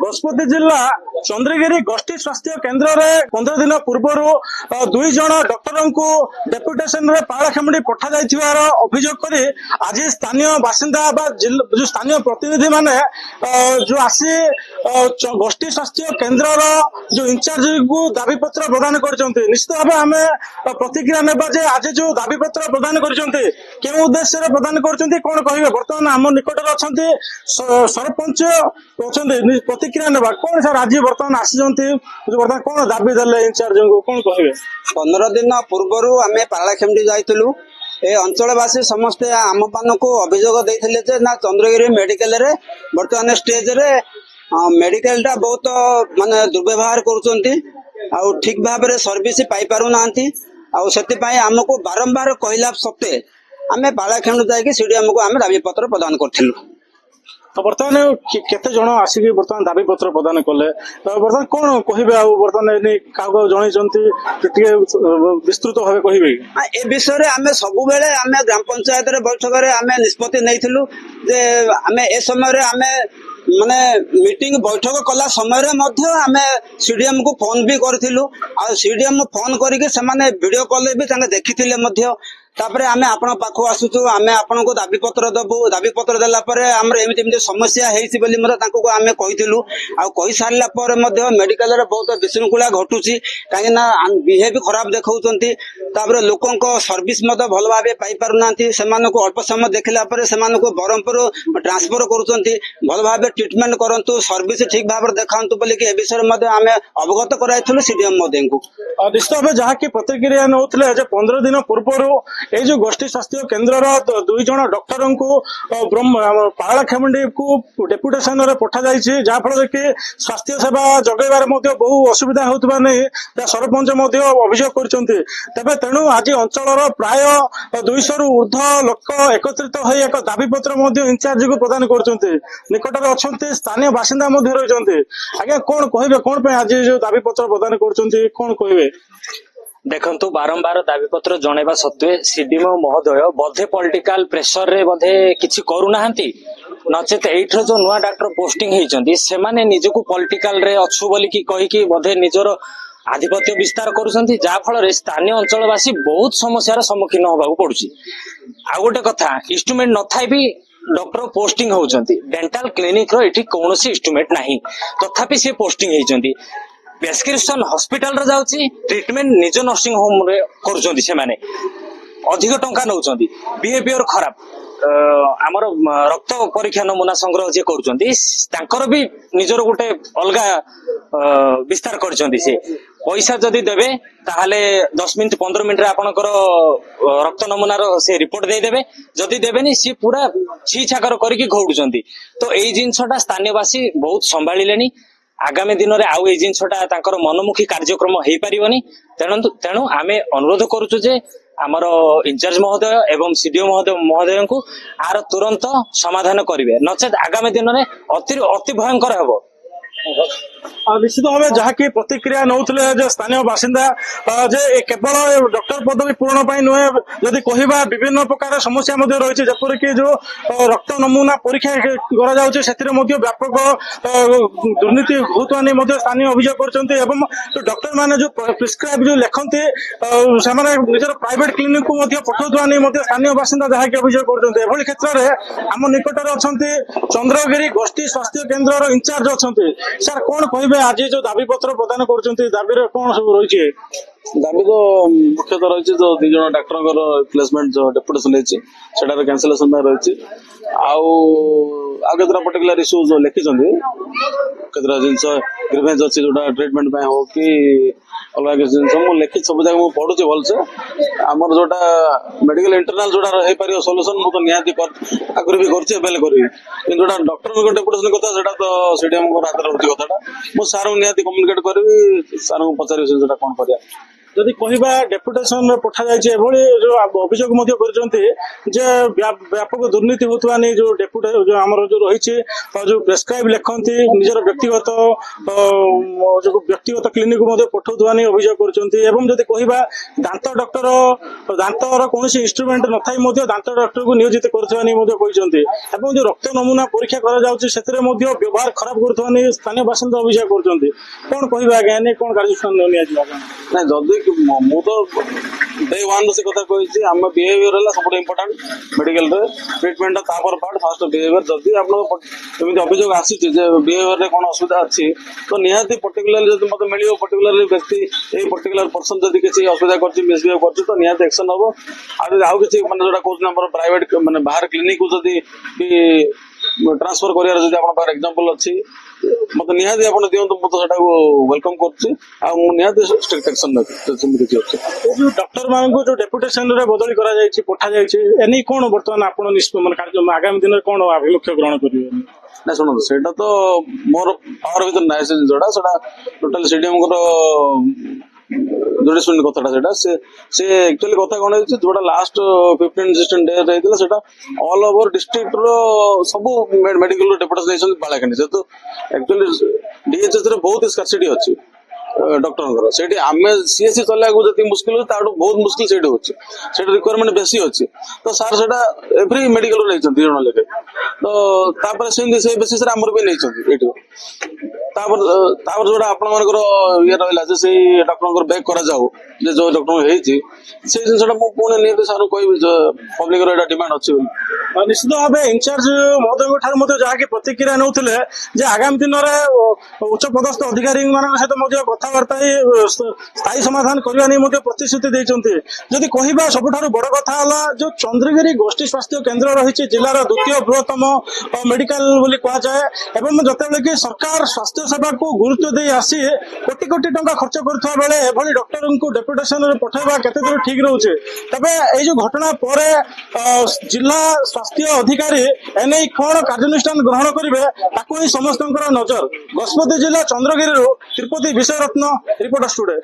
गजपति जिला चंद्रगिरी गोष्ठी स्वास्थ्य केन्द्र रे 15 दिन पूर्वर 2 जन डॉक्टर को डेपुटेशन रे पालाखेमुंडी पठा जाइथिबार अभियोग करी आज स्थानीय बासिंदा जो स्थानीय प्रतिनिधि माने जो आसी गोष्ठी स्वास्थ्य केन्द्र जो इंचार्ज को दाबी पत्र प्रदान करछन्ते। निश्चित भाव आम प्रतिक्रिया नेबा जे आज जो दाबी पत्र प्रदान करछन्ते केउ उद्देश्य रे प्रदान करछन्ते कोन कहिबे। वर्तमान आम निकट रे अछन्ते सरपंच अछन्ते प्रतिक्रिया नेबा कोन सर आज वर्तमान आसीजन्ते वर्तमान कोन दाबी देले इंचार्ज को कोन कहिबे। 15 दिन पूर्व आम पालाखेमुंडी जाइतलु ए अंचलवासी समस्ते आम पानक अभियोग देते ना चंद्रगिरी मेडिकल रे वर्तमान स्टेज रे मेडिकल टा बहुत माने दुर्व्यवहार करुचंती आउ ठीक भाव रे सर्विस पाई पारु नांती आउ सेति पई हमको बारंबार कहला सत्ते आमे पालाखेमुंडी जाई सीडीएम को आमे दाबी पत्र प्रदान करथिलु। तो वर्तमान केते जन आसिक वर्तमान दाबी पत्र प्रदान कले वर्तमान कौन कहिबे आ वर्तमान क्या जन विस्तृत भाव कहिबे ए विषय रे आमे सब बेले आमे ग्राम पंचायत रे बैठक रे आमे निष्पत्ति नैथिलु जे आमे ए समय रे आमे माने मीटिंग बैठक कला समय रे मध्य आमे सीडीएम को फोन भी करथिलु आ सीडीएम फोन करके सेमाने वीडियो कॉल भी तांगे देखिथिले मध्य तापरे आमे आपण पाखो आसुचु आमे आपण को दाबी पत्र दबु दाबी पत्र देला परे हमर एमिति एमिति समस्या हेइछि बोली मते तांको को आमे कहिथिलु आ कहि सारला परे मध्य मेडिकल रे बहुत विशृंखला घटुची काहे ना बिहेव खराब देखौचंती तापरे लोकन को सर्विस मते भल भाबे पाई पारु नांती सेमान को अल्प समय देखला परे सेमान को बरमपुर ट्रांसफर करूचंती भल भाबे ट्रीटमेंट करंतु सर्विस ठीक भाबे देखांतु बोली कि ए विषय मते आमे अवगत कराइथलु सीडीएम मते को निश्चित भाव जहा कि प्रतिक्रिया नउथले जे 15 दिन पूर्व ये जो गोष्ठी स्वास्थ्य केन्द्र 2 जन डॉक्टर को पालाखेमुंडी को डेपुटेशन रे पठा जाइछि जहाँफल कि स्वास्थ्य सेवा जगैबार बहु असुविधा होउतबा नै सरपंच अभियोग करछन्ते। तबे तेणु आज अंचल प्राय 200 रु ऊर्ध लोक एकत्रित हो एक दाबी पत्र इंचार्ज को प्रदान करछन्ते। निकट रे अछन्ते स्थानीय बासिंदा रहिछन्ते। आज्ञा कोन कहिबे कोन पे आज जो दाबी पत्र प्रदान करछन्ते कोन कहिबे। देखंतु बारंबार दाबी पत्र जणेबा सत्वे सीडीएम महोदय बोधे पॉलिटिकल प्रेशर रे बोधे किछि करू नाहंती नचेत एठर जो नुआ डॉक्टर पोस्टिंग हेइचंती सेमाने निजको पॉलिटिकल रे अछु बोली कि कहि कि बोधे निजर आधिपत्य विस्तार करूछंती जा फल रे स्थानीय अंचलवासी बहुत समस्यार सम्मुखीन होबाकू पडुची। आ गोटे कथा इंस्ट्रूमेंट न थाई भी डॉक्टर पोस्टिंग होउचंती डेंटल क्लिनिक रो एठी कोनोसी इंस्ट्रूमेंट नाही तथापि से पोस्टिंग हेइचंती प्रेस्क्रिप्शन हॉस्पिटल रे जाउची ट्रीटमेंट निज नर्सिंग होम रे करूचंती से माने अधिक टंका नउचंती बिहेवियर खराब आमर रक्त परीक्षा नमूना संग्रह जे करूचंती तांकर भी निजर गोटे अलगा विस्तार करचंती से पैसा जदि देबे ताहाले 10 मिनिट 15 मिनिट रे आपनकर रक्त नमूना रो से रिपोर्ट दे देबे जदि देबेनी सी पूरा छी छाकर करके घोडुचंती। तो एई जिंसटा स्थानीयवासी बहुत संभाळिलेनी आगामी दिन में आउ जिनसटा तांकर मनमुखी कार्यक्रम हो पारिबनी तेणु आमे अनुरोध करूछु जे आमर इंचार्ज महोदय एवं सीडीओ महोदय को आर तुरंत समाधान करिवे नचेत आगामी दिन में अति भयंकर हेबो। निश्चित भाव जहाँकि प्रतिक्रिया नौले स्थानीय बासिंदा जे केवल डॉक्टर पदवी पूरण नुहे जदि कहवा विभिन्न प्रकार समस्या रही जपरिक जो रक्त नमूना परीक्षा कर व्यापक दुर्नीति होता नहीं स्थानीय अभियोग कर डॉक्टर मैंने जो प्रिस्क्राइब जो लिखते निजर प्राइवेट क्लिनिक को पठाउता नहीं स्थानीय बासिंदा जहाँकि अभियोग कर क्षेत्र में आम निकट में अच्छा चंद्रगिरी गोष्ठी स्वास्थ्य केन्द्र इंचार्ज अच्छा सर कौन कहे आज जो दाबी पत्र प्रदान कर दाबी कौन सब रही दाबी तो मुख्यतः रही जो 2 जन डॉक्टर रिप्लेसमेंट जो डेपुटेशन है कैंसलेशन रही आगे पर्टिकुलर इश्यू जो लिखिं केतरा जिनस ग्रीवेंस अच्छी जोटा ट्रिटमेंट हो कि अलग किसी जिन मुझे लिखी सब जगह मुझे पढ़ुचे भलसे आमर जोटा मेडिकल इंटरनाल जोटा हो पार सल्यूशन मुझे निहाती आगुरी भी करी जोटा डॉक्टर डेपुटेशन कथा से तो सीडीएम हाथ रही कथा मुझे सार निहाती कम्युनिकेट करी सार को पचार कौन कर ଯଦି କହିବା ଡେପୁଟେସନ ପଠା ଯାଇଛି ଏଭଳି ଯୋଉ ଅଭିଯୋଗ ମଧ୍ୟ କରିଛନ୍ତି ଯେ ବ୍ୟାପକ ଦୁର୍ନୀତି ହେଉଥିବା ନେଇ ଯୋଉ ଯୋଉ ଆମର ଯୋଉ ରହିଛି ଯୋଉ ପ୍ରେସକ୍ରାଇବ ଲେଖନ୍ତି ନିଜର ବ୍ୟକ୍ତିଗତ କ୍ଲିନିକ ମଧ୍ୟ ପଠାଉଥିବା ନେଇ ଅଭିଯୋଗ କରୁଛନ୍ତି ଏବଂ ଯଦି କହିବା ଦାନ୍ତର କୌଣସି ଇନଷ୍ଟ୍ରୁମେଣ୍ଟ ନଥାଇ ମଧ୍ୟ ଦାନ୍ତ ଡକ୍ଟରକୁ ନିୟୋଜିତ କରୁଥିବା ନେଇ ମଧ୍ୟ କହିଛନ୍ତି ଏବଂ ଯୋଉ ରକ୍ତ ନମୁନା ପରୀକ୍ଷା କରାଯାଉଛି ସେଥିରେ ମଧ୍ୟ ବ୍ୟବହାର ଖରାପ କରୁଥିବା ନେଇ ସ୍ଥାନୀୟ ବାସିନ୍ଦା ଅଭିଯୋଗ କରୁଛନ୍ତି। କଣ କହିବା ଆଜ୍ଞା ଏନେ କଣ କାର୍ଯ୍ୟାନୁଷ୍ଠାନ ନିଆଯିବ ଆଜ୍ଞା? ନାଇଁ ଯଦି ମୁଁ ତ ଡେ ୱାନ୍ ସେ କଥା କହିଛି ଆମ ବିହେଭିୟର ହେଲା ସବୁଠୁ ଇମ୍ପୋର୍ଟାଣ୍ଟ ମେଡିକାଲରେ ଟ୍ରିଟମେଣ୍ଟ ତାପରେ ପାର୍ଟ ଫାଷ୍ଟ ବିହେଭିୟର। ଯଦି ଆପଣଙ୍କ ଏମିତି ଅଭିଯୋଗ ଆସିଛି ଯେ ବିହେଭିୟରରେ କଣ ଅସୁବିଧା ଅଛି ତ ନିହାତି ପର୍ଟିକୁଲାରଲି ଯଦି ମତେ ମିଳିବ ପର୍ଟିକୁଲାରଲି ବ୍ୟକ୍ତି ଏଇ ପର୍ଟିକୁଲାର ପର୍ସନ ଯଦି କିଛି ଅସୁବିଧା କରୁଛି ମିସବିହେଭ କରୁଛି ତ ନିହାତି ଆକ୍ସନ ହବ। ଆଉ ଯଦି ଆଉ କିଛି ମାନେ ଯୋଉଟା କହୁଛନ୍ତି ଆମର ପ୍ରାଇଭେଟ ମାନେ ବାହାର କ୍ଲିନିକକୁ ଯଦି ବି ଟ୍ରାନ୍ସଫର କରିବାର ଯଦି ଆପଣଙ୍କ ପାଖରେ ଏକ୍ସାମ୍ପଲ ଅଛି ମତେ ନିହାତି ଆପଣ ଦିଅନ୍ତୁ ମୁଁ ତ ସେଟାକୁ ୱେଲକମ କରୁଛି ଆଉ ମୁଁ ନିହାତି ଷ୍ଟ୍ରିକ୍ଟ ଆକ୍ସନ ନେବି ସେମିତି କିଛି ଅଛି। ଏ ଯୋଉ ଡକ୍ଟର ମାନଙ୍କୁ ଯୋଉ ଡେପୁଟେସନ ରେ ବଦଳି କରାଯାଇଛି ପଠାଯାଇଛି ଏନି କଣ ବର୍ତ୍ତମାନ ଆପଣ ମାନେ ଆଗାମୀ ଦିନରେ କଣ ଆଭିମୁଖ୍ୟ ଗ୍ରହଣ କରିବେ? ନା ଶୁଣନ୍ତୁ ସେଇଟା ତ ମୋର ପାୱାର ଭିତରେ ନାହିଁ ସେ ଜିନିଷଟା ସେଟା ଟୋଟାଲି ସିଡିଏମଙ୍କର ଜୁଡିସମିନ୍ କଥାଟା ସେଇଟା ସେ ଆକ୍ଚୁଆଲି କଥା କଣ ହେଇଛି ଯୋଉଟା ଲାଷ୍ଟ 15-16 ଡେଜ୍ ହେଇଥିଲା ସେଟା ଅଲ୍ ଓଭର ଡିଷ୍ଟ୍ରିକ୍ଟ ର ସବୁ ମେଡିକାଲ ଡେପୁଟେସନ ହେଇଛନ୍ତି ବାଳାଖାଣ୍ଡି ଯେହେତୁ ଆକ୍ଚୁଆଲି ଡିଏଚଏସ୍ ରେ ବହୁତ ସ୍କାର୍ସିଟି ଅଛି ଡକ୍ଟରଙ୍କର ସେଇଠି ଆମେ ସିଏସସି ଚଲେଇବାକୁ ଯେତିକି ମୁସ୍କିଲ ହଉଛି ତାଠୁ ବହୁତ ମୁସ୍କିଲ ସେଇଠି ହଉଛି ସେଇଠି ରିକ୍ୱାରମେଣ୍ଟ ବେଶୀ ଅଛି ତ ସାର୍ ସେଇଟା ଏଭ୍ରି ମେଡିକାଲ ନେଇଛନ୍ତି 2 ଜଣ ଲେଖେ ତ ତାପରେ ସେମିତି ସେଇ ବେସିସରେ ଆମର ବି ନେଇଛନ୍ତି ଏଇଠି ତାପରେ ଯୋଉଟା ଆପଣମାନଙ୍କର ଇଏ ରହିଲା ଯେ ସେଇ ଡକ୍ଟରଙ୍କର ବ୍ୟାକ୍ କରାଯାଉ ଯେ ଯୋଉ ଡକ୍ଟର ହେଇଛି ସେଇ ଜିନିଷଟା ମୁଁ ପୁଣି ନିହାତି ସାର୍ କହିବି ଯେ ପବ୍ଲିକର ଏଇଟା ଡିମାଣ୍ଡ ଅଛି ବୋଲି। ନିଶ୍ଚିତ ଭାବେ ଇନଚାର୍ଜ ମହୋଦୟଙ୍କ ଠାରୁ ମଧ୍ୟ ଯାହାକି ପ୍ରତିକ୍ରିୟା ନେଉଥିଲେ ଯେ ଆଗାମୀ ଦିନରେ ଉଚ୍ଚ ପଦସ୍ଥ ଅଧିକାରୀ ମାନଙ୍କ ସହିତ ମଧ୍ୟ କଥାବାର୍ତ୍ତା ହେଇ ସ୍ଥାୟୀ ସମାଧାନ କରିବା ନେଇ ମଧ୍ୟ ପ୍ରତିଶ୍ରୁତି ଦେଇଛନ୍ତି। ଯଦି କହିବା ସବୁଠାରୁ ବଡ କଥା ହେଲା ଯୋଉ ଚନ୍ଦ୍ରଗିରି ଗୋଷ୍ଠୀ ସ୍ୱାସ୍ଥ୍ୟ କେନ୍ଦ୍ର ରହିଛି ଜିଲ୍ଲାର ଦ୍ୱିତୀୟ ବୃହତ୍ତମ ମେଡିକାଲ ବୋଲି କୁହାଯାଏ ଏବଂ ଯେତେବେଳେ କି ସରକାର ସ୍ୱାସ୍ଥ୍ୟ ସେବାକୁ ଗୁରୁତ୍ୱ ଦେଇ ଆସି କୋଟି କୋଟି ଟଙ୍କା ଖର୍ଚ୍ଚ କରୁଥିବା ବେଳେ ଏଭଳି ଡକ୍ଟରଙ୍କୁ ଡେପୁଟେସନରେ ପଠାଇବା କେତେ ଦୂର ଠିକ ରହୁଛି? ତେବେ ଏଇ ଯୋଉ ଘଟଣା ପରେ ଜିଲ୍ଲା ସ୍ୱାସ୍ଥ୍ୟ ଅଧିକାରୀ ଏନେଇ କଣ କାର୍ଯ୍ୟାନୁଷ୍ଠାନ ଗ୍ରହଣ କରିବେ ତାକୁ ହିଁ ସମସ୍ତଙ୍କର ନଜର। ଗଜପତି ଜିଲ୍ଲା ଚନ୍ଦ୍ରଗିରିରୁ ତିରୁପତି ବିଷୟରତ୍ନ ରିପୋର୍ଟର ଷ୍ଟୁଡିଓ।